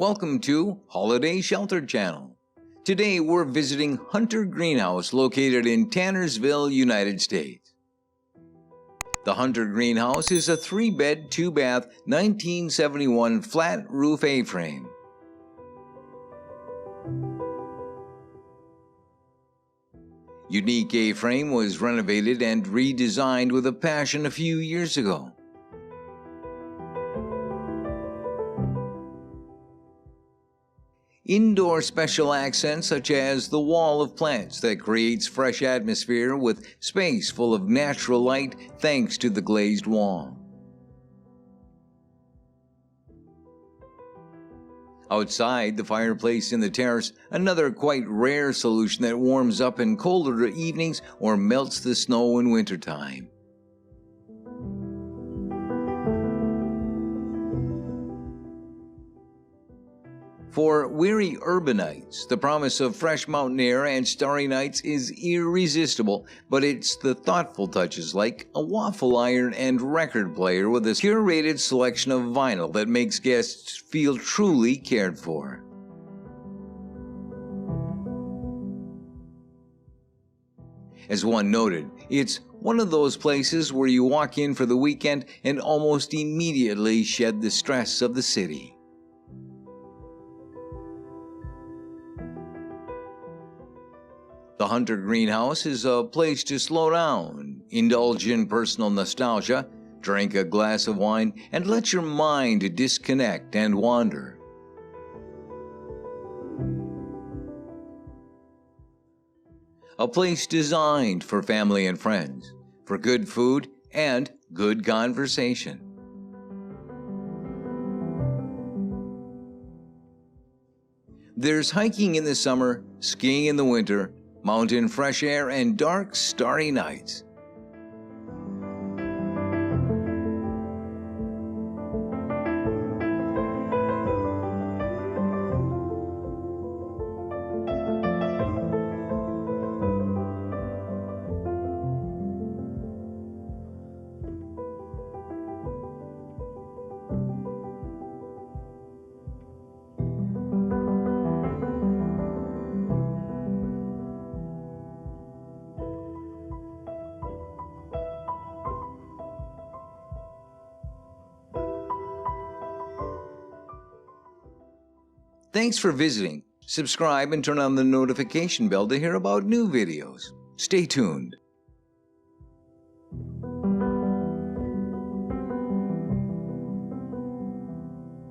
Welcome to Holiday Shelter Channel. Today we're visiting Hunter Greenhouse located in Tannersville, United States. The Hunter Greenhouse is a 3-bed, 2-bath, 1971 flat roof A-frame. Unique A-frame was renovated and redesigned with a passion a few years ago. Indoor special accents such as the wall of plants that creates fresh atmosphere with space full of natural light thanks to the glazed wall. Outside, the fireplace in the terrace, another quite rare solution that warms up in colder evenings or melts the snow in wintertime. For weary urbanites, the promise of fresh mountain air and starry nights is irresistible, but it's the thoughtful touches like a waffle iron and record player with a curated selection of vinyl that makes guests feel truly cared for. As one noted, it's one of those places where you walk in for the weekend and almost immediately shed the stress of the city. The Hunter Greenhouse is a place to slow down, indulge in personal nostalgia, drink a glass of wine, and let your mind disconnect and wander. A place designed for family and friends, for good food and good conversation. There's hiking in the summer, skiing in the winter, mountain fresh air, and dark, starry nights. Thanks for visiting. Subscribe and turn on the notification bell to hear about new videos. Stay tuned.